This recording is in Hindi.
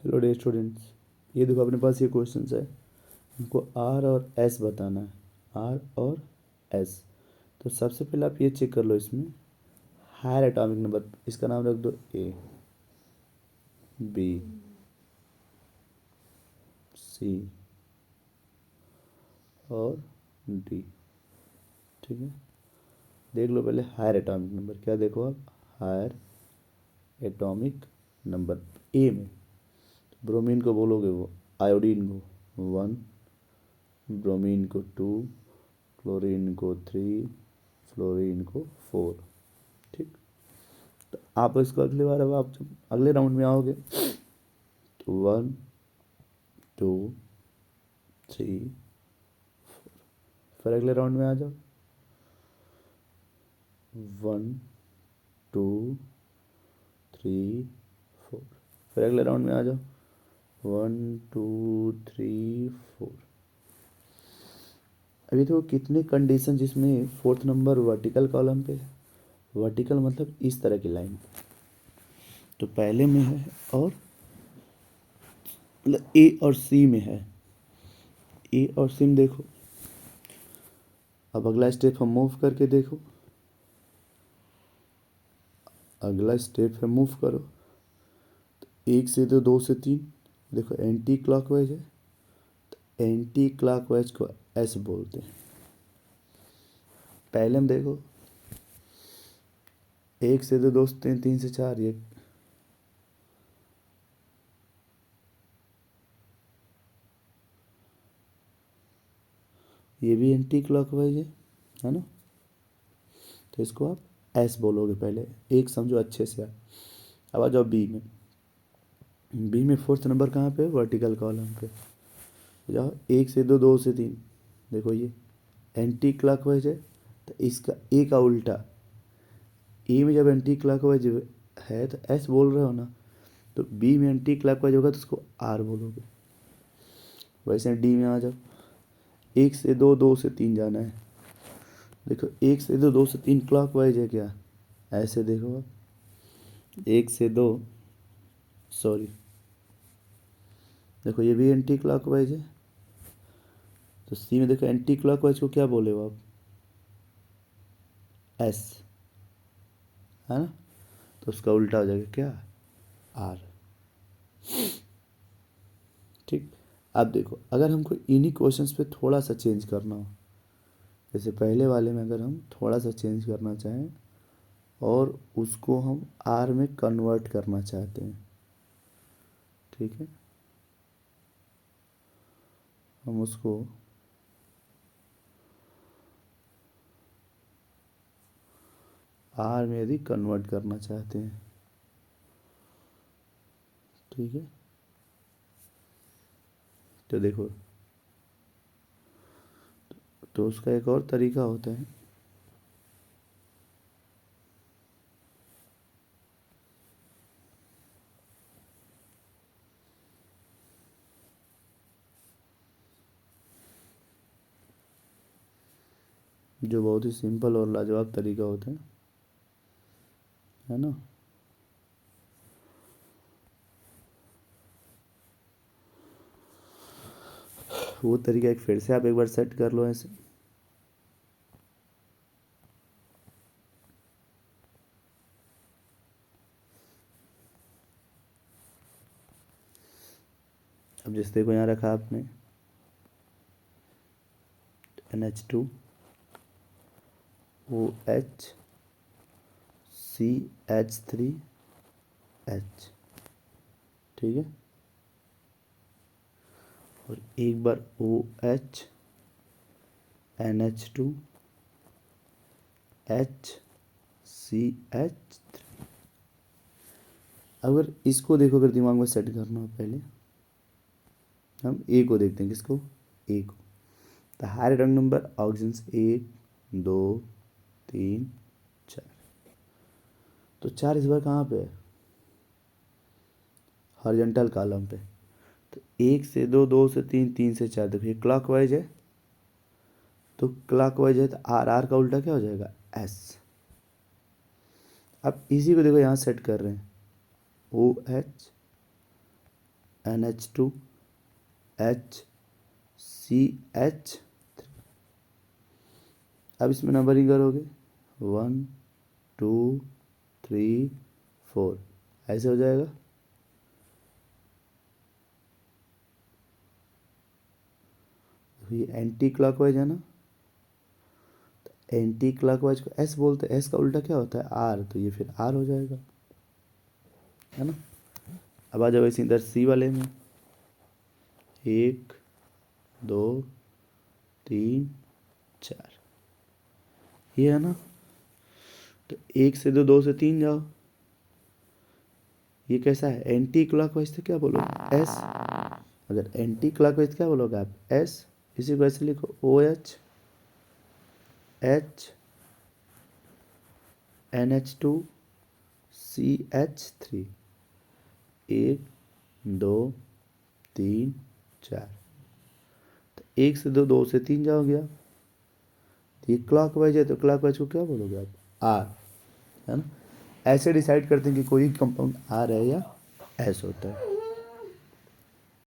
हेलो डे स्टूडेंट्स, ये देखो अपने पास ये क्वेश्चन है। हमको आर और एस बताना है, आर और एस। तो सबसे पहले आप ये चेक कर लो, इसमें हायर एटॉमिक नंबर, इसका नाम रख दो ए, बी, सी और डी। ठीक है, देख लो पहले हायर एटॉमिक नंबर क्या, देखो आप हायर एटॉमिक नंबर ए में ब्रोमीन को बोलोगे वो, आयोडीन को 1, ब्रोमीन को 2, क्लोरीन को 3, फ्लोरीन को 4। ठीक, तो आप इसको अगली बार, अब आप जब अगले राउंड में आओगे तो 1 2 3 फिर अगले राउंड में आ जाओ, 1 2 3 4 फिर अगले राउंड में आ जाओ, 1 2 3 4। अभी तो कितने कंडीशन जिसमें फोर्थ नंबर वर्टिकल कॉलम पे, वर्टिकल मतलब इस तरह की लाइन, तो पहले में है और ए और सी में है, ए और सी में देखो। अब अगला स्टेप हम मूव करके देखो, अगला स्टेप है मूव करो, तो 1 से 2, 2 से 3, देखो एंटी क्लॉकवाइज है, तो एंटी क्लॉकवाइज को एस बोलते हैं। पहले हम देखो 1 से 2, 2 से 3, 3 से 4, ये भी एंटी क्लॉकवाइज है ना, तो इसको आप एस बोलोगे। पहले एक समझो अच्छे से। अब आ जाओ बी में, बी में फोर्थ नंबर कहाँ पे, वर्टिकल कॉलम पे जाओ, 1 से 2, 2 से 3, देखो ये एंटी क्लॉकवाइज है, तो इसका ए का उल्टा, ए में जब एंटी क्लॉकवाइज है तो एस बोल रहे हो ना, तो बी में एंटी क्लॉकवाइज होगा तो उसको आर बोलोगे। वैसे डी में आ जाओ, 1 से 2, 2 से 3 जाना है, देखो 1 से 2, 2 से 3 क्लॉकवाइज है क्या, ऐसे देखो आप 1 से 2, सॉरी देखो ये भी एंटी क्लॉकवाइज है, तो सी में देखो एंटी क्लॉकवाइज को क्या बोले हो आप, एस, है ना, तो उसका उल्टा हो जाएगा क्या, आर। ठीक, अब देखो अगर हमको इन्हीं क्वेश्चंस पे थोड़ा सा चेंज करना हो, जैसे पहले वाले में अगर हम थोड़ा सा चेंज करना चाहें और उसको हम आर में कन्वर्ट करना चाहते हैं, ठीक है, हम उसको आर में यदि कन्वर्ट करना चाहते हैं, ठीक है, तो देखो, तो उसका एक और तरीका होता है, जो बहुत ही सिंपल और लाजवाब तरीका होता है ना। वो तरीका एक फिर से आप एक बार सेट कर लो ऐसे, अब जैसे देखो यहाँ रखा आपने NH2 OH CH3H, ठीक है, और एक बार OH NH2 HCH3। अगर इसको देखो, अगर दिमाग में सेट करना हो, पहले हम ए को देखते हैं, किसको, ए को, तो हायर रंग नंबर ऑक्सीजन्स 1 2 3 4, तो 4 इस बार कहाँ पे है, हॉरिजॉन्टल कॉलम पे, तो 1 से 2, 2 से 3, 3 से 4, देखो ये क्लॉकवाइज है, तो क्लॉकवाइज है तो आर, आर का उल्टा क्या हो जाएगा, एस। अब इसी को देखो यहाँ सेट कर रहे हैं, ओ एच NH2 HCH। अब इसमें नंबरिंग करोगे 1 2 3 4, ऐसे हो जाएगा। ये एंटी क्लॉकवाइज है ना, तो एंटी क्लॉकवाइज को एस बोलते हैं। एस का उल्टा क्या होता है? आर, तो ये फिर आर हो जाएगा, है ना। अब आ जाओ इसी इधर सी वाले में, 1 2 3 4, ये है ना। तो 1 से 2, 2 से 3 जाओ। ये कैसा है? एंटी क्लॉकवाइज, तो क्या बोलोगे? एस। अगर एंटी क्लॉकवाइज क्या बोलोगे आप? एस। इसी को ऐसे लिखो, OH H NH2 CH3, 1 2 3 4। तो 1 से 2, 2 से 3 जाओ गया। तो ये क्लॉकवाइज है, तो क्लॉकवाइज को क्या बोलोगे आप? आर, है ना। ऐसे डिसाइड करते हैं कि कोई कंपाउंड आर है या एस होता है।